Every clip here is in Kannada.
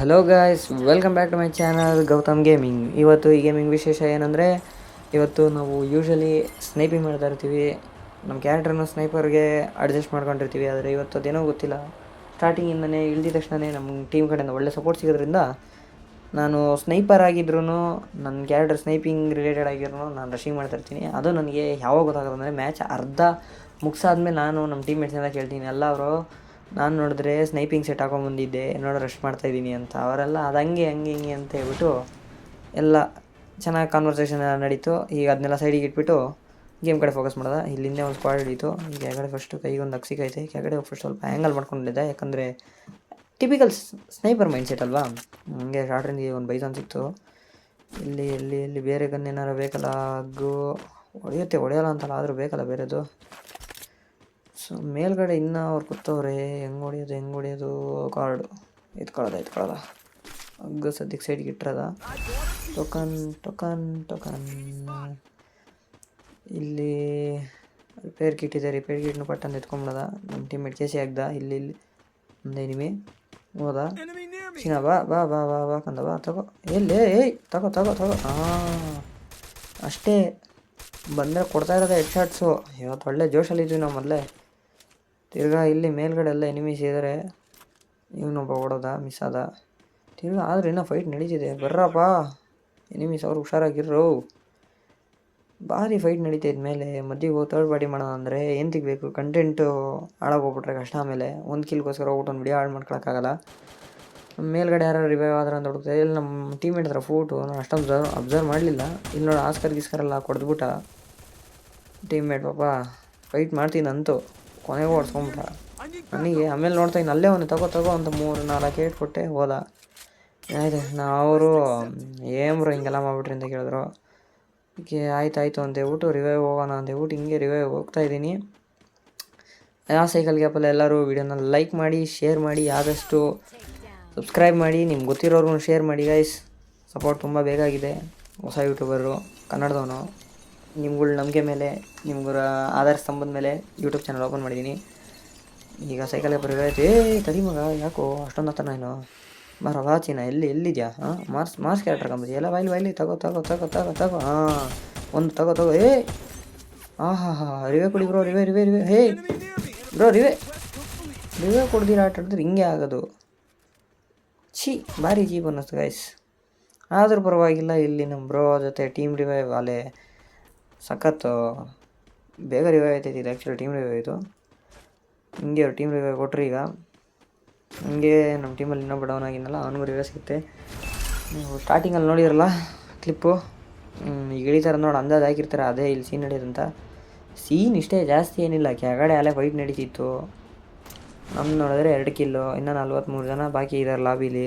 Hello guys, welcome back to my channel Gautam Gaming. ಇವತ್ತು ಈ ಗೇಮಿಂಗ್ ವಿಶೇಷ ಏನಂದರೆ, ಇವತ್ತು ನಾವು ಯೂಶ್ವಲಿ ಸ್ನೈಪಿಂಗ್ ಮಾಡ್ತಾ ಇರ್ತೀವಿ. ನಮ್ಮ ಕ್ಯಾರೆಕ್ಟರ್ನ ಸ್ನೈಪರ್ಗೆ ಅಡ್ಜಸ್ಟ್ ಮಾಡ್ಕೊಂಡಿರ್ತೀವಿ. ಆದರೆ ಇವತ್ತು ಅದೇನೋ ಗೊತ್ತಿಲ್ಲ, ಸ್ಟಾರ್ಟಿಂಗಿಂದನೇ ಇಳಿದ ತಕ್ಷಣವೇ ನಮ್ಮ ಟೀಮ್ ಕಡೆಯಿಂದ ಒಳ್ಳೆ ಸಪೋರ್ಟ್ ಸಿಗೋದ್ರಿಂದ ನಾನು ಸ್ನೈಪರ್ ಆಗಿದ್ರೂ, ನನ್ನ ಕ್ಯಾರೆಕ್ಟರ್ ಸ್ನೈಪಿಂಗ್ ರಿಲೇಟೆಡ್ ಆಗಿರೋ ನಾನು ರಶಿಂಗ್ ಮಾಡ್ತಾಯಿರ್ತೀನಿ. ಅದು ನನಗೆ ಯಾವಾಗ ಗೊತ್ತಾಗೋದು ಅಂದರೆ, ಮ್ಯಾಚ್ ಅರ್ಧ ಮುಗಿಸಾದ್ಮೇಲೆ ನಾನು ನಮ್ಮ ಟೀಮ್ ಮೇಟ್ಸ್ನೆಲ್ಲ ಕೇಳ್ತೀನಿ, ಎಲ್ಲ ಅವರು ನಾನು ನೋಡಿದ್ರೆ ಸ್ನೈಪಿಂಗ್ ಸೆಟ್ ಹಾಕೊಂಬಂದಿದ್ದೆ, ನೋಡೋ ರಶ್ ಮಾಡ್ತಾಯಿದ್ದೀನಿ ಅಂತ. ಅವರೆಲ್ಲ ಅದು ಹಂಗೆ ಹಿಂಗೆ ಅಂತ ಹೇಳ್ಬಿಟ್ಟು ಎಲ್ಲ ಚೆನ್ನಾಗಿ ಕಾನ್ವರ್ಸೇಷನ್ ಎಲ್ಲ ನಡೀತು. ಈಗ ಅದನ್ನೆಲ್ಲ ಸೈಡಿಗೆ ಇಟ್ಬಿಟ್ಟು ಗೇಮ್ ಕಡೆ ಫೋಕಸ್ ಮಾಡೋದ. ಇಲ್ಲಿಂದೇ ಒಂದು ಸ್ಕ್ವಾಡ್ ಹಿಡೀತು. ಈಗ ಕೆಳಗಡೆ ಫಸ್ಟು ಕೈಗೊಂದು ಅಕ್ಸಿಕೈತೆ, ಕೆಳಗಡೆ ಫಸ್ಟ್ ಸ್ವಲ್ಪ ಆ್ಯಂಗಲ್ ಮಾಡ್ಕೊಂಡಿದ್ದೆ, ಯಾಕಂದರೆ ಟಿಪಿಕಲ್ ಸ್ನೈಪರ್ ಮೈಂಡ್ ಸೆಟ್ ಅಲ್ವಾ. ಹಂಗೆ ಶಾರ್ಟ್ ರೇಂಜಿಗೆ ಒಂದು ಬೈಸಾನ್ ಸಿಕ್ತು. ಇಲ್ಲಿ ಬೇರೆ ಗನ್ ಏನಾರು ಬೇಕಲ್ಲ, ಗೋ ಹೊಡೆಯಲ್ಲ ಅಂತಲ್ಲ, ಆದರೂ ಬೇಕಲ್ಲ ಬೇರೆದು. ಸೊ ಮೇಲ್ಗಡೆ ಇನ್ನೂ ಅವ್ರು ಕೂತವ್ರೆ, ಹೆಂಗೆ ಹೊಡಿಯೋದು ಕಾರ್ಡು ಎತ್ಕೊಳ್ಳೋದ ಹಗ್ಗ ಸದ್ಯಕ್ಕೆ ಸೈಡ್ಗೆ ಇಟ್ಟಿರೋದ. ಟೊಕನ್ ಇಲ್ಲಿ ರಿಪೇರ್ ಕಿಟ್ ಇದೆ, ರಿಪೇರ್ ಕಿಟ್ನು ಪಟ್ಟಂದು ಎತ್ಕೊಂಬಿಡೋದ. ನಮ್ಮ ಟೀಮೇಟ್ ಕೇಸಿ ಆಗ್ದ. ಇಲ್ಲಿ ಒಂದು ಎನಿಮಿ ಹೋದ. ಸೀನಾ ಬಾ ಕಂದ ಬಾ, ತಗೋ ಎಲ್ಲೇ, ತಗೋ ಹಾಂ ಅಷ್ಟೇ. ಬಂದರೆ ಕೊಡ್ತಾ ಇರೋದೇ ಹೆಡ್ ಶಾಟ್ಸು. ಇವತ್ತು ಒಳ್ಳೆ ಜೋಶಲ್ಲಿದ್ವಿ ನಾವು ಮೊದಲೇ. ತಿರ್ಗಾ ಇಲ್ಲಿ ಮೇಲ್ಗಡೆ ಎಲ್ಲ ಎನಿಮೀಸ್ ಇದ್ದಾರೆ. ಇವನೊಬ್ಬ ಓಡೋದ, ಮಿಸ್ ಆದ. ತಿರ್ಗಾ ಆದರೆ ಇನ್ನೂ ಫೈಟ್ ನಡೀತಿದೆ, ಬರ್ರಪ್ಪ ಎನಿಮೀಸ್ ಅವ್ರು ಹುಷಾರಾಗಿರ್ರು. ಭಾರಿ ಫೈಟ್ ನಡೀತೈತೆ ಮೇಲೆ. ಮಧ್ಯೆ ಹೋಗಿ ಥರ್ಡ್ ಪಾರ್ಟಿ ಮಾಡೋಣ ಅಂದರೆ ಏನು ತೆಗಬೇಕು, ಕಂಟೆಂಟು ಹಾಳಾಗೋಗ್ಬಿಟ್ರೆ ಕಷ್ಟ. ಆಮೇಲೆ ಒಂದು ಕಿಲ್ಗೋಸ್ಕರ ಹೋಗ್ಬಿಟ್ಟು ಒಂದು ವಿಡಿಯೋ ಹಾಳು ಮಾಡ್ಕೊಳಕ್ಕಾಗಲ್ಲ. ಮೇಲ್ಗಡೆ ಯಾರು ರಿವೈವ್ ಆದ್ರೆ ಅಂತ ಹುಡುಕ್ತಾ. ಇಲ್ಲಿ ನಮ್ಮ ಟೀಮೇಟ್ ಹತ್ರ ಫೋಟು ನಾನು ಅಷ್ಟೊಂದು ಅಬ್ಸರ್ವ್ ಮಾಡಲಿಲ್ಲ. ಇಲ್ಲಿ ನೋಡಿ ಗಿಸ್ಕರೆಲ್ಲ ಕೊಡ್ದುಬಿಟ್ಟ ಟೀಮೇಟ್. ಪಾಪ ಫೈಟ್ ಮಾಡ್ತೀನಂತೂ ಕೊನೆಗೂ ಓಡಿಸ್ಕೊಂಬಿಟ್ಟ ನನಗೆ. ಆಮೇಲೆ ನೋಡ್ತಾ ಇನ್ನು ಅಲ್ಲೇ ಒಂದು ತಗೋ ಅಂತ 3-4 ಏಟ್ ಕೊಟ್ಟೆ, ಹೋದ. ಆಯ್ತು ಅವರು ಏಮ್ರು ಹಿಂಗೆಲ್ಲ ಮಾಡಿಬಿಟ್ರಿ ಅಂತ ಕೇಳಿದ್ರು. ಓಕೆ ಆಯ್ತು ಅಂತ ಹೇಳ್ಬಿಟ್ಟು ರಿವೈವ್ ಹೋಗೋಣ ಅಂತ ಹೇಳ್ಬಿಟ್ಟು ಹಿಂಗೆ ರಿವೈವ್ ಹೋಗ್ತಾಯಿದ್ದೀನಿ. ಆ ಸೈಕಲ್ ಗ್ಯಾಪಲ್ಲಿ ಎಲ್ಲರೂ ವೀಡಿಯೋನ ಲೈಕ್ ಮಾಡಿ, ಶೇರ್ ಮಾಡಿ, ಆದಷ್ಟು ಸಬ್ಸ್ಕ್ರೈಬ್ ಮಾಡಿ, ನಿಮ್ಗೆ ಗೊತ್ತಿರೋರ್ಗು ಶೇರ್ ಮಾಡಿ ಗೈಸ್. ಸಪೋರ್ಟ್ ತುಂಬ ಬೇಕಾಗಿದೆ. ಹೊಸ ಯೂಟ್ಯೂಬರು, ಕನ್ನಡದವನು, ನಿಮ್ಗಳ ನಂಬಿಕೆ ಮೇಲೆ, ನಿಮ್ಗಳ ಆಧಾರ ಸ್ತಂಭದ ಮೇಲೆ ಯೂಟ್ಯೂಬ್ ಚಾನಲ್ ಓಪನ್ ಮಾಡಿದ್ದೀನಿ. ಈಗ ಸೈಕಲ್ಗೆ ಬರೀ ತಡಿ ಮಗ, ಯಾಕೋ ಅಷ್ಟೊಂದು ಹತ್ರ ನಾನು ಬಾರ ವಾಚಿನ ಎಲ್ಲಿದ್ಯಾ? ಹಾಂ ಮಾರ್ಸ್ ಕ್ಯಾರೆಕ್ಟರ್ ಕಂಬದಿ ಎಲ್ಲ ಬೈಲಿ ತಗೋ ಹಾಂ ಒಂದು ತಗೋ ಹಾ ರಿವೇ ಕೊಡಿ ಬ್ರೋ, ರಿವೇ ಹೇ ಬ್ರೋ, ರಿವೇ ಕೊಡ್ದಿರ ಆಟ ಆಡಿದ್ರೆ ಹಿಂಗೆ ಆಗೋದು. ಭಾರಿ ಚೀಪ್ ಅನ್ನಿಸ್ತು ಗೈಸ್. ಆದರೂ ಪರವಾಗಿಲ್ಲ, ಇಲ್ಲಿ ನಮ್ಮ ಬ್ರೋ ಜೊತೆ ಟೀಮ್ ರಿವೈವ್ ಅಲ್ಲೇ ಸಖತ್ತು ಬೇಗ ರಿವೈವ್ ಆಯ್ತೈತಿ. ಇದು ಆ್ಯಕ್ಚುಲಿ ಟೀಮ್ ರಿವೈವ್ ಆಯಿತು. ಹಿಂಗೆ ಅವ್ರು ಟೀಮ್ ರಿವೈವ್ ಕೊಟ್ಟರು. ಈಗ ಹಂಗೆ ನಮ್ಮ ಟೀಮಲ್ಲಿ ಇನ್ನೊಬ್ಬ ಡೌನ್ ಆಗಿನಲ್ಲ, ಅವನಿಗೂ ರಿವೈವ್ ಸಿಗುತ್ತೆ. ನೀವು ಸ್ಟಾರ್ಟಿಂಗಲ್ಲಿ ನೋಡಿರಲ್ಲ ಕ್ಲಿಪ್ಪು, ಈಗ ಇಳಿತಾರೆ ನೋಡಿ, ಅಂದಾಜು ಹಾಕಿರ್ತಾರೆ ಅದೇ ಇಲ್ಲಿ ಸೀನ್ ನಡೆಯೋದಂತ. ಸೀನ್ ಇಷ್ಟೇ, ಜಾಸ್ತಿ ಏನಿಲ್ಲ. ಕೆಳಗಡೆ ಅಲ್ಲೇ ಫೈಟ್ ನಡೀತಿತ್ತು. ನಮ್ಮ ನೋಡಿದ್ರೆ 2 ಕಿಲ್ಲು, ಇನ್ನೂ 43 ಜನ ಬಾಕಿ ಇದ್ದಾರೆ ಲಾಬಿಲಿ.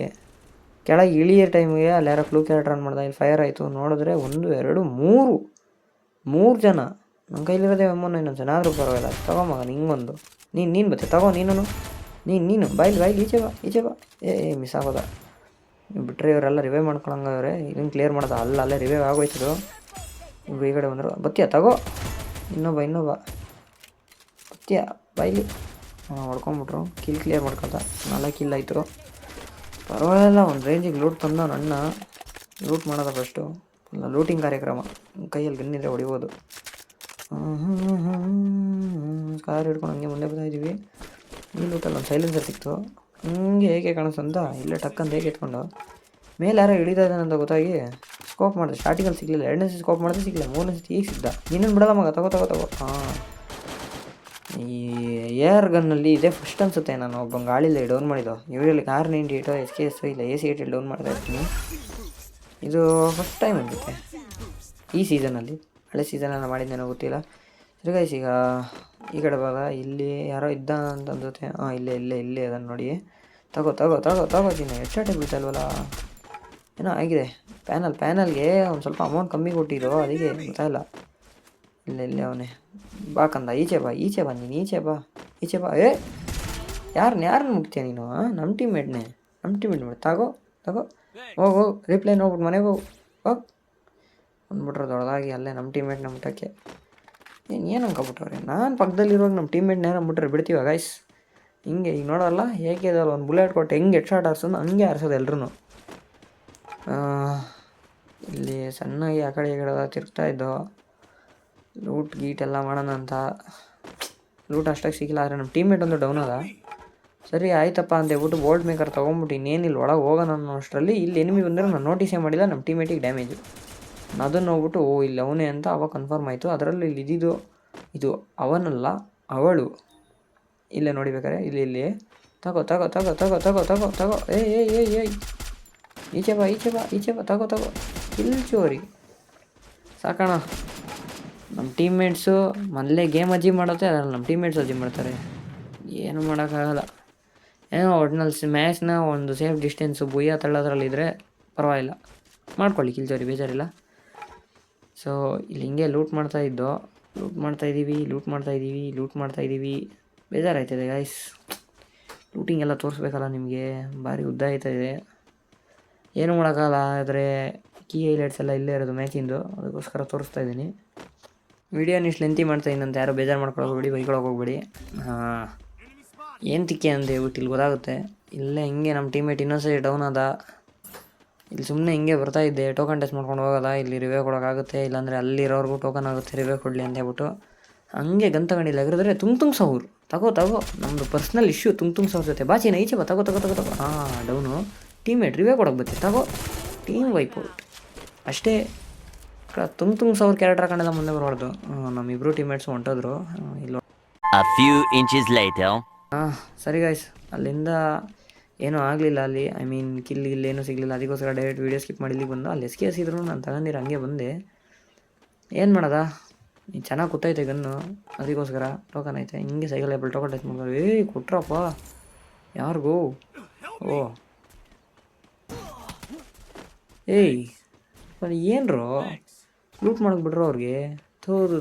ಕೆಳಗೆ ಇಳಿಯೋ ಟೈಮಿಗೆ ಅಲ್ಲಿ ಯಾರೋ ಕ್ಲೂ ಕ್ಯಾರೆಕ್ಟರ್ ರನ್ ಮಾಡ್ದೆ, ಇಲ್ಲಿ ಫೈರ್ ಆಯಿತು. ನೋಡಿದ್ರೆ 1 2 3 ಜನ. ನನ್ನ ಕೈಲಿರೋದೇ M1 ಇನ್ನೊಂದು ಜನ ಆದರೂ ಪರವಾಗಿಲ್ಲ. ತಗೊಂಬಗ ಹಿಂಗೊಂದು ನೀನು ಬತ್ತೆ ತಗೋ. ನೀನು ಬಾಯ್ಲಿ ಈಚೆ ಬಾ. ಮಿಸ್ ಆಗೋದ. ಬಿಟ್ಟರೆ ಇವರೆಲ್ಲ ರಿವೈವ್ ಮಾಡ್ಕೊಳಂಗವ್ರೆ. ಇದನ್ನು ಕ್ಲಿಯರ್ ಮಾಡೋದು ಅಲ್ಲೇ ರಿವೈವ್ ಆಗೋಯ್ತದು. ಇಬ್ಬರು ಈ ಕಡೆ ಬಂದರು. ಬತ್ತಿಯ ತಗೋ. ಇನ್ನೊಬ್ಬ ಬತ್ತಿಯ ಬಾಯ್ಲಿ. ಹೊಡ್ಕೊಂಬಿಟ್ರು. ಕಿಲ್ ಕ್ಲಿಯರ್ ಮಾಡ್ಕೊತ 4 ಕಿಲ್ ಆಯಿತು. ಪರವಾಗಿಲ್ಲ, ಒಂದು ರೇಂಜಿಗೆ ಲೂಟ್ ತಂದ ನನ್ನ. ಲೂಟ್ ಮಾಡೋದ ಫಸ್ಟು, ಲೂಟಿಂಗ್ ಕಾರ್ಯಕ್ರಮ. ಕೈಯಲ್ಲಿ ಗನ್ನಿದ್ರೆ ಹೊಡಿಬೋದು. ಕಾರ್ ಹಿಡ್ಕೊಂಡು ಹಂಗೆ ಮುಂದೆ ಬರ್ತಾಯಿದ್ದೀವಿ. ಈ ಲೂಟಲ್ಲಿ ಒಂದು ಸೈಲೆನ್ಸರ್ ಸಿಕ್ತು. ಹಂಗೆ ಹೇಗೆ ಕಾಣಿಸ್ತಂತ ಇಲ್ಲೇ ಟಕ್ಕಂತ ಹೇಗೆ ಎತ್ಕೊಂಡು ಮೇಲೆ ಯಾರೋ ಹಿಡಿತಾ ಇದ್ದಾನೆ ಅಂತ ಗೊತ್ತಾಗಿ ಸ್ಕೋಪ್ ಮಾಡಿದೆ. ಸ್ಟಾರ್ಟಿಂಗಲ್ಲಿ ಸಿಗಲಿಲ್ಲ, 2ನೇ ಸತಿ ಸ್ಕೋಪ್ ಮಾಡಿದ್ರೆ ಸಿಗಲಿಲ್ಲ, 3ನೇ ಸತಿ ಈಗ ಸಿಗ್ದ. ಇನ್ನೊಂದು ಬಿಡೋದ ಮಗ, ತಗೋ. ಹಾಂ, ಈ ಏರ್ ಗನ್ನಲ್ಲಿ ಇದೇ ಫಸ್ಟ್ ಅನಿಸುತ್ತೆ ನಾನು ಒಬ್ಬ ಗಾಳಿಲಿ ಡೌನ್ ಮಾಡಿದ್ದು. ಇವರಲ್ಲಿ R98 SKS ಇಲ್ಲ AC8 ಡೌನ್ ಮಾಡ್ತಾ ಇರ್ತೀನಿ. ಇದು ಫಸ್ಟ್ ಟೈಮ್ ಅನಿಸುತ್ತೆ ಈ ಸೀಸನಲ್ಲಿ. ಹಳೆ ಸೀಸನಲ್ಲಿ ಮಾಡಿದ್ದೇನೋ ಗೊತ್ತಿಲ್ಲ. ತಿರ್ಗಾಯ್ಸ್ ಈಗ ಈ ಕಡೆ ಭಾಗ ಇಲ್ಲಿ ಯಾರೋ ಇದ್ದ ಅಂತ ಅನ್ಸುತ್ತೆ. ಹಾಂ ಇಲ್ಲೇ ಅದನ್ನು ನೋಡಿ. ತಗೋ ಚಿನ್ನ. ಹೆಡ್ಶಾಟೇ ಬೀಳ್ತಾಯಿಲ್ವಲ್ಲ, ಏನೋ ಆಗಿದೆ. ಪ್ಯಾನಲ್ಗೆ ಒಂದು ಸ್ವಲ್ಪ ಅಮೌಂಟ್ ಕಮ್ಮಿ ಕೊಟ್ಟಿದ್ದು, ಅದಕ್ಕೆ ಗೊತ್ತಾಯಿಲ್ಲ. ಇಲ್ಲೇ ಅವನೇ. ಬಾ ಕಂದ, ಈಚೆ ಬಾ ನೀನು ಈಚೆ ಬಾ. ಯಾರನ್ನ ಮುಗ್ತೀಯ ನೀನು? ನಮ್ಮ ಟೀಮೇಟ್ ನೋಡಿ. ತಗೋ ಹೋಗು. ರಿಪ್ಲೈ ನೋಡ್ಬಿಟ್ಟು ಮನೆಗೆ ಹೋಗು. ಅಂದ್ಬಿಟ್ರೆ ದೊಡ್ಡದಾಗಿ ಅಲ್ಲೇ ನಮ್ಮ ಟೀಮೇಟ್ನ ಮುಟ್ಟಕ್ಕೆ. ಏನು ಅನ್ಕೊಬಿಟ್ಟವ್ರೆ. ನಾನು ಪಕ್ಕದಲ್ಲಿರುವಾಗ ನಮ್ಮ ಟೀಮೇಟ್ನ ಏನಾಗ್ಬಿಟ್ರೆ ಬಿಡ್ತೀವ ಗೈಸ್? ಹಿಂಗೆ ಈಗ ನೋಡೋಲ್ಲ ಹೇಗೆ ಇದಲ್ಲ ಒಂದು ಬುಲೆಟ್ ಕೊಟ್ಟು ಹೆಂಗೆ ಹೆಡ್ ಶಾಟ್ ಹಾರ್ಸೋದು ಹಂಗೆ ಹಾರ್ಸೋದು ಎಲ್ರೂ. ಇಲ್ಲಿ ಸಣ್ಣಗೆ ಆ ಕಡೆ ಈ ಕಡೆ ತಿರುಗ್ತಾ ಇದ್ದೋ ಲೂಟ್ ಗೀಟ್ ಎಲ್ಲ ಮಾಡೋಣ ಅಂತ. ಲೂಟ್ ಅಷ್ಟಾಗಿ ಸಿಕ್ಕಿಲ್ಲ, ಆದರೆ ನಮ್ಮ ಟೀಮ್ಮೇಟ್ ಒಂದು ಡೌನ್ ಅದ. ಸರಿ ಆಯ್ತಪ್ಪ ಅಂತ ಹೇಳ್ಬಿಟ್ಟು ಬೋಲ್ಟ್ ಮೇಕರ್ ತೊಗೊಂಬಿಟ್ಟು ಇನ್ನೇನಿಲ್ಲ ಒಳಗೆ ಹೋಗೋಣ ಅನ್ನೋ ಅಷ್ಟರಲ್ಲಿ ಇಲ್ಲಿ ಎನಿಮಿ ಬಂದರೆ ನಾನು ನೋಟಿಸೇ ಮಾಡಿಲ್ಲ. ನಮ್ಮ ಟೀಮೇಟಿಗೆ ಡ್ಯಾಮೇಜು. ಅದನ್ನು ಹೋಗ್ಬಿಟ್ಟು ಇಲ್ಲಿ ಅವನೇ ಅಂತ ಅವಾಗ ಕನ್ಫರ್ಮ್ ಆಯಿತು. ಅದರಲ್ಲಿ ಇಲ್ಲಿ ಇದ್ದಿದ್ದು ಇದು ಅವನಲ್ಲ ಅವಳು. ಇಲ್ಲೇ ನೋಡಿಬೇಕಾರೆ ಇಲ್ಲಿ ತಗೋ ತಗೋ ತಗೋ ತಗೋ ತಗೋ ತಗೋ ತಗೋ ಏಯ್ ಈಚೆ ಬಾ ತಗೋ ಇಲ್ಲಿ ಚೋರಿ ಸಾಕಣ. ನಮ್ಮ ಟೀಮ್ಮೇಟ್ಸು ಮೊದಲೇ ಗೇಮ್ ಅಜೀವ್ ಮಾಡುತ್ತೆ, ಅದರಲ್ಲಿ ನಮ್ಮ ಟೀಮ್ಮೇಟ್ಸ್ ಅಜೀವ್ ಮಾಡ್ತಾರೆ. ಏನು ಮಾಡೋಕ್ಕಾಗಲ್ಲ. ಏನೋ ಒಟ್ನಲ್ಲಿ ಮ್ಯಾಚ್ನ ಒಂದು ಸೇಫ್ ಡಿಸ್ಟೆನ್ಸು ಬುಯ್ಯ ತಳ್ಳೋದ್ರಲ್ಲಿದ್ದರೆ ಪರವಾಗಿಲ್ಲ, ಮಾಡ್ಕೊಳ್ಳಿ ಕಿಲ್ಚೋರಿ, ಬೇಜಾರಿಲ್ಲ. ಸೊ ಇಲ್ಲಿ ಹಿಂಗೆ ಲೂಟ್ ಮಾಡ್ತಾಯಿದ್ದೀವಿ. ಬೇಜಾರಾಯ್ತದೆ ಗೈಸ್. ಲೂಟಿಂಗ್ ಎಲ್ಲ ತೋರಿಸ್ಬೇಕಲ್ಲ ನಿಮಗೆ, ಭಾರಿ ಉದ್ದ ಆಯ್ತಾಯಿದೆ. ಏನು ಮಾಡೋಕ್ಕಾಗಲ್ಲ. ಆದರೆ ಕೀ ಹೈಲೈಟ್ಸ್ ಎಲ್ಲ ಇಲ್ಲೇ ಇರೋದು ಮ್ಯಾಚಿಂದು, ಅದಕ್ಕೋಸ್ಕರ ತೋರಿಸ್ತಾ ಇದ್ದೀನಿ. ವಿಡಿಯೋನ ಇಷ್ಟು ಲೆಂತಿ ಮಾಡ್ತಾಯಿದ್ದೀನಿ ಅಂತ ಯಾರೋ ಬೇಜಾರು ಮಾಡ್ಕೊಳಕ್ಕೆ ಹೋಗ್ಬೇಡಿ, ಬೈಕೊಳಕ್ಕೆ ಹೋಗ್ಬೇಡಿ. ಏನು ತಿಕ್ಕೆ ಅಂತ ಹೇಳ್ಬಿಟ್ಟು ಇಲ್ಲಿ ಗೊತ್ತಾಗುತ್ತೆ. ಇಲ್ಲೇ ಹಿಂಗೆ ನಮ್ಮ ಟೀಮೇಟ್ ಇನ್ನೊಂದ್ಸರಿ ಡೌನ್ ಅದ. ಇಲ್ಲಿ ಸುಮ್ಮನೆ ಹಿಂಗೆ ಬರ್ತಾಯಿದ್ದೆ, ಟೋಕನ್ ಟೆಸ್ಟ್ ಮಾಡ್ಕೊಂಡು ಹೋಗೋದ, ಇಲ್ಲಿ ರಿವ್ಯೂ ಕೊಡೋಕ್ಕಾಗುತ್ತೆ, ಇಲ್ಲಾಂದರೆ ಅಲ್ಲಿರೋರ್ಗೂ ಟೋಕನ್ ಆಗುತ್ತೆ ರಿವ್ಯೂ ಕೊಡಲಿ ಅಂತ ಹೇಳ್ಬಿಟ್ಟು ಹಂಗೆ ಗನ್ ತಗೊಂಡಿಲ್ಲ. ಆಗಿರಿದ್ರೆ ತುಂಗ್ ಸೌರು ತಗೋ ನಮ್ಮದು ಪರ್ಸ್ನಲ್ ಇಶ್ಯೂ ತುಂಗ್ ಸೌರ್ ಜೊತೆ ಬಾಚಿನ ಈಚೆ ಬಾ ತಗೋ ಡೌನು. ಟೀಮೇಟ್ ರಿವ್ಯೂ ಕೊಡೋಕೆ ಬತ್ತೆ ತಗೋ, ಟೀಮ್ ವೈಪೌಟ್ ಅಷ್ಟೇ. ತುಂಗ್ ಸೌರ್ ಕ್ಯಾರೆಕ್ಟರ್ ಹಾಕೊಂಡೆಲ್ಲ ಮುಂದೆ ಬರಬಾರ್ದು. ನಮ್ಮಿಬ್ಬರು ಟೀಮೇಟ್ಸ್ ಹೊಂಟೋದ್ರು. ಇಲ್ಲ ಸರಿ ಗಾಯ್ಸ್, ಅಲ್ಲಿಂದ ಏನೂ ಆಗಲಿಲ್ಲ. ಅಲ್ಲಿ ಐ ಮೀನ್ ಕಿಲ್ಲೇನೂ ಸಿಗಲಿಲ್ಲ. ಅದಕ್ಕೋಸ್ಕರ ಡೈರೆಕ್ಟ್ ವೀಡಿಯೋ ಸ್ಕಿಪ್ ಮಾಡಿ ಇಲ್ಲಿಗೆ ಬಂದು ಅಲ್ಲಿ ಎಸ್ಕೇಸ್ ಇದ್ರು ನಾನು ತಗೊಂಡಿರೋ ಹಂಗೆ ಬಂದೆ. ಏನು ಮಾಡೋದ, ನೀನು ಚೆನ್ನಾಗಿ ಕೂತೈತೆ ಗನ್ನು, ಅದಕ್ಕೋಸ್ಕರ ಟೋಕನ್ ಐತೆ ಹಿಂಗೆ ಸೈಕಲ್ ಏಬಲ್ ಟೋಕನ್ ಟಚ್ ಮಾಡ್ಬೋದು. ಕೊಟ್ರಪ್ಪ ಯಾರಿಗೂ. ಏನ್ರೋ ಲೂಟ್ ಮಾಡಕ್ಕೆ ಬಿಡ್ರೋ ಅವ್ರಿಗೆ. ತೋದು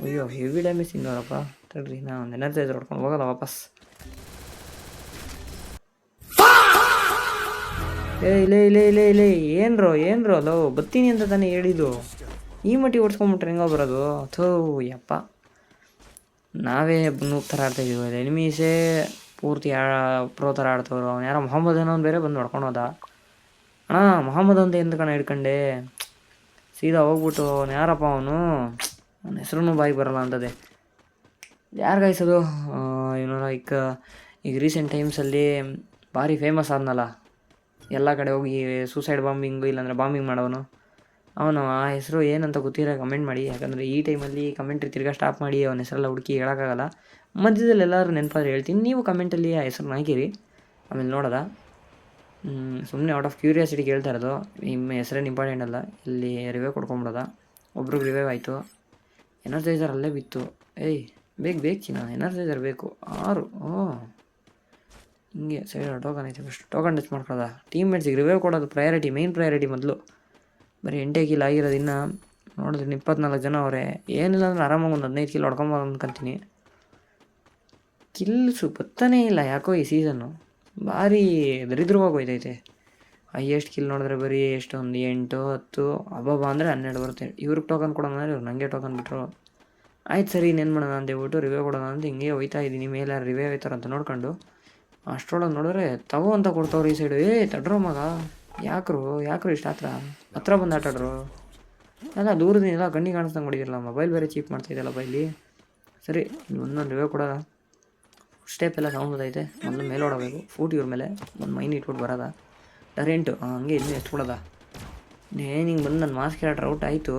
ಅಯ್ಯೋ ಹೆವಿ ಡ್ಯಾಮೇಜ್ ತಿಂದವರಪ್ಪ. ತಡ್ರಿ ನಾ ಒಂದು ಎನರ್ಜೈಸರ್ ಹೊಡ್ಕೊಂಡು ಹೋಗೋಲ್ಲ ವಾಪಸ್. ಲೇ ಏನ್ರೋ ಲೋ ಬತ್ತೀನಿ ಅಂತ ತಾನೇ ಹೇಳಿದ್ದು. ಈ ಮಟ್ಟಿಗೆ ಓಡಿಸ್ಕೊಂಬಿಟ್ರೆ ಹೆಂಗೋ ಬರೋದು. ಯಪ್ಪ, ನಾವೇ ನೂಬ್ ಥರ ಆಡ್ತಾಯಿದ್ದೀವಿ, ಎನಿಮೀಸೇ ಪೂರ್ತಿ ಪ್ರೋ ಥರ ಆಡ್ತವ್ರು. ಅವ್ನು ಯಾರೋ ಮೊಹಮ್ಮದ್ ಅನ್ನೋನು ಬೇರೆ ಬಂದು ಹೊಡ್ಕೊಂಡು ಹೋದ. ಅಣ್ಣ ಮೊಹಮ್ಮದ್ ಅಂತ ಎಂತ ಕಣ ಹಿಡ್ಕೊಂಡೆ, ಸೀದಾ ಹೋಗ್ಬಿಟ್ಟು ಅವನು ಯಾರಪ್ಪ ಅವನ ಹೆಸ್ರೂ ಬಾಯಿಗೆ ಬರೋಲ್ಲ ಅಂತದೆ. ಯಾರು ಗಾಯ್ಸೋದು ಏನೋ ಈಗ ರೀಸೆಂಟ್ ಟೈಮ್ಸಲ್ಲಿ ಭಾರಿ ಫೇಮಸ್ ಆದ್ನಲ್ಲ, ಎಲ್ಲ ಕಡೆ ಹೋಗಿ ಸೂಸೈಡ್ ಬಾಂಬಿಂಗು ಇಲ್ಲಾಂದರೆ ಬಾಂಬಿಂಗ್ ಮಾಡೋನು. ಅವನು ಆ ಹೆಸರು ಏನಂತ ಗೊತ್ತಿರೋ ಕಮೆಂಟ್ ಮಾಡಿ. ಯಾಕಂದರೆ ಈ ಟೈಮಲ್ಲಿ ಕಮೆಂಟ್ರಿ ತಿರ್ಗಾ ಸ್ಟಾಪ್ ಮಾಡಿ ಅವನ ಹೆಸರೆಲ್ಲ ಹುಡುಕಿ ಹೇಳೋಕ್ಕಾಗಲ್ಲ. ಮಧ್ಯದಲ್ಲಿ ಎಲ್ಲರೂ ನೆನಪಾದ್ರೆ ಹೇಳ್ತೀನಿ, ನೀವು ಕಮೆಂಟಲ್ಲಿ ಆ ಹೆಸರನ್ನ ಹಾಕಿರಿ, ಆಮೇಲೆ ನೋಡೋದ. ಸುಮ್ಮನೆ ಔಟ್ ಆಫ್ ಕ್ಯೂರಿಯಾಸಿಟಿ ಕೇಳ್ತಾ ಇರೋದು, ನಿಮ್ಮ ಹೆಸರೇನು ಇಂಪಾರ್ಟೆಂಟ್ ಅಲ್ಲ. ಇಲ್ಲಿ ರಿವ್ಯೂ ಕೊಡ್ಕೊಂಬಿಡೋದ. ಒಬ್ರಿಗೆ ರಿವ್ಯೂ ಆಯಿತು, ಎನರ್ಜೈಸರ್ ಅಲ್ಲೇ ಬಿತ್ತು. ಬೇಕು ಚಿನ್ನ, ಎನರ್ಜೈಸರ್ ಬೇಕು 6. ಹಿಂಗೆ ಸೈಡ್ ಟೋಕನ್ ಐತೆ, ಫಸ್ಟ್ ಟೋಕನ್ ಟಚ್ ಮಾಡ್ಕೊಳ್ಳೋದ. ಟೀಮ್ಮೇಟ್ಸಿಗೆ ರಿವ್ಯೂ ಕೊಡೋದು ಮೇನ್ ಪ್ರಯಾರಿಟಿ ಮೊದಲು. ಬರೀ 8 ಕಿಲ್ ಆಗಿರೋದು. ಇನ್ನು ನೋಡಿದ್ರೆ 24 ಜನ ಅವರೇ. ಏನಿಲ್ಲ ಅಂದ್ರೆ ಆರಾಮಾಗಿ ಒಂದು 15 ಕಿಲ್ ಹೊಡ್ಕೊಂಬೋದು ಅಂದ್ಕೊಂತೀನಿ. ಕಿಲ್ಸು ಬತ್ತಾನೇ ಇಲ್ಲ ಯಾಕೋ ಈ ಸೀಸನ್ನು, ಭಾರಿ ದರಿದ್ರವಾಗಿ ಹೋಯ್ತೈತೆ. ಹೈಯೆಸ್ಟ್ ಕಿಲ್ ನೋಡಿದ್ರೆ ಬರೀ ಎಷ್ಟೊಂದು 8 10 ಅಬ್ಬಬ್ಬ ಅಂದರೆ 12 ಬರುತ್ತೆ. ಇವ್ರಿಗೆ ಟೋಕನ್ ಕೊಡೋಣ ಅಂದರೆ ಇವ್ರು ನನಗೆ ಟೋಕನ್ ಬಿಟ್ಟರು. ಆಯ್ತು ಸರಿ ಇನ್ನೇನು ಮಾಡೋಣ ಅಂತ ಹೇಳ್ಬಿಟ್ಟು ರಿವ್ಯೂ ಕೊಡೋಣ ಅಂತ ಹಿಂಗೆ ಹೋಯ್ತಾ ಇದ್ದೀನಿ. ಮೇಲೆ ಯಾರು ರಿವ್ಯೂ ಆಯ್ತಾರಂತ ನೋಡ್ಕೊಂಡು ಅಷ್ಟರೊಳಗೆ ನೋಡಿದ್ರೆ ತಗೋ ಅಂತ ಕೊಡ್ತವ್ರು ಈ ಸೈಡು. ತಡ್ರೋ ಮಗ, ಯಾಕ್ರು ಇಷ್ಟು ಹತ್ರ ಬಂದು ಆಟಾಡ್ರು. ಎಲ್ಲ ದೂರದಿಂದ ಕಣ್ಣಿಗೆ ಕಾಣಿಸ್ದಂಗೆ ಹೊಡಿದಿರಲ್ಲ. ಮೊಬೈಲ್ ಬೇರೆ ಚೀಪ್ ಮಾಡ್ತಾಯಿದ್ದಲ್ಲಪ್ಪ ಇಲ್ಲಿ. ಸರಿ ಒಂದೊಂದು ರಿವ್ಯೂ ಕೊಡೋದ. ಸ್ಟೆಪ್ ಎಲ್ಲ ಸೌಂಡ್ ಬರ್ತೈತೆ. ಮೊದಲು ಮೇಲೆ ಓಡಬೇಕು, ಫೂಟ್ ಇವ್ರ ಮೇಲೆ ಒಂದು ಮೈನ್ ಇಟ್ಬಿಟ್ಟು ಬರೋದ. ಡರೆಂಟು ಹಂಗೆ ಇನ್ನೂ ಎಷ್ಟು ಕೊಡೋದ. ಹಿಂಗೆ ಬಂದು ನನ್ನ ಮಾಸ್ ಕ್ಯಾರೆಕ್ಟರ್ ಔಟ್ ಆಯಿತು.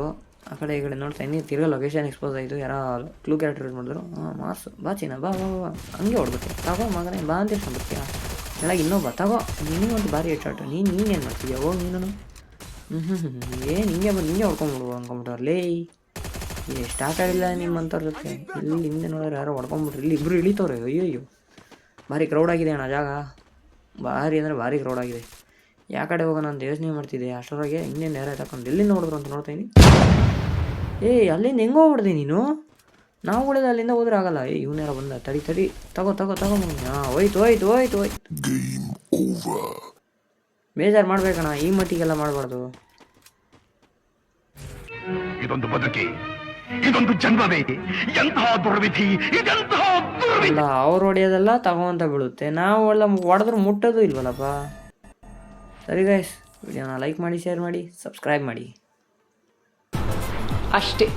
ಆ ಕಡೆ ಈ ಕಡೆ ನೋಡ್ತಾ ಇನ್ನೂ ತಿರ್ಗಾ ಲೊಕೇಶನ್ ಎಕ್ಸ್ಪೋಸ್ ಆಯಿತು. ಯಾರೋ ಕ್ಲೂ ಕ್ಯಾರೆಕ್ಟರ್ ಯೂಸ್ ಮಾಡಿದ್ರು. ಮಾಸ್ ಬಾಚಿನ ಬಾ ಹಂಗೆ ಹೊಡ್ಬೇಕು. ತಗೋ ಮಗನೇ ಬಾ ಅಂತ ಹೇಳ್ಕೊಂಡ್ಬಿಡ್ತೀಯ. ಕೆಳಗೆ ಇನ್ನೊಬ್ಬ ತಗೋ, ನಿನಗೊಂದು ಭಾರಿ ಹೆಡ್ಶಾಟು. ನೀನೇನು ಮಾಡ್ತೀಯ ಹೋಗಿ ನೀನು. ಏನು ಹಿಂಗೆ ಬಂದು ಹಿಂಗೆ ಹೊಡ್ಕೊಂಬಿಡ್ಬೋದು ಅಂದ್ಕೊಂಬಿಟ್ಟವ್ರಲ್ಲೇ. ಸ್ಟಾರ್ಟ್ ಆಗಿಲ್ಲ ನಿಮ್ಮಂಥವ್ರ ಜೊತೆ. ಇಲ್ಲಿ ಹಿಂದೆ ನೋಡಿದ್ರೆ ಯಾರೋ ಹೊಡ್ಕೊಂಬಿಟ್ರು. ಇಲ್ಲಿ ಇಬ್ಬರು ಇಳಿತವ್ರೆ. ಅಯ್ಯೋ ಭಾರಿ ಕ್ರೌಡ್ ಆಗಿದೆ ಅಣ್ಣ ಜಾಗ. ಭಾರಿ ಅಂದರೆ ಭಾರಿ ಕ್ರೌಡ್ ಆಗಿದೆ. ಯಾವ ಕಡೆ ಹೋಗೋಣ ಅಂತ ಯೋಚನೆ ಮಾಡ್ತಿದ್ದೆ. ಅಷ್ಟರೊಳಗೆ ಇನ್ನೇ ನೇರ ತಗೊಂಡು ಎಲ್ಲಿಂದ ನೋಡಿದ್ರು ಅಂತ ನೋಡ್ತಾಯಿದ್ದೀನಿ. ಅಲ್ಲಿಂದ ಹೆಂಗೆ ಹೋಗ್ಬಿಡ್ದೆ ನೀನು. ನಾವು ಉಳಿದ ಅಲ್ಲಿಂದ ಹೋದ್ರೆ ಆಗಲ್ಲ. ಇವನ್ಯಾರ ಬಂದ. ತಡಿ ತಗೋ ಹೋಯ್ತು. ಬೇಜಾರು ಮಾಡ್ಬೇಕಣ್ಣ, ಈ ಮಟ್ಟಿಗೆಲ್ಲ ಮಾಡಬಾರ್ದು. ಇದೊಂದು ಬದುಕಿ ಇದೊಂದು ಜನ್ಮವೇ, ಎಂತಹ ದುರ್ವಿಧಿ, ಇದೆಂತಹ ದುರ್ವಿಧಿ. ಅಲ್ಲ ಅವ್ರು ಹೊಡೆಯೋದೆಲ್ಲ ತಗೊಂತ ಬೀಳುತ್ತೆ, ನಾವು ಎಲ್ಲ ಹೊಡೆದ್ರೆ ಮುಟ್ಟೋದು ಇಲ್ವಲ್ಲಪ್ಪ. ಸರಿ ಗೈಸ್, ವಿಡಿಯೋನ ಲೈಕ್ ಮಾಡಿ, ಶೇರ್ ಮಾಡಿ, ಸಬ್ಸ್ಕ್ರೈಬ್ ಮಾಡಿ ಅಷ್ಟೇ.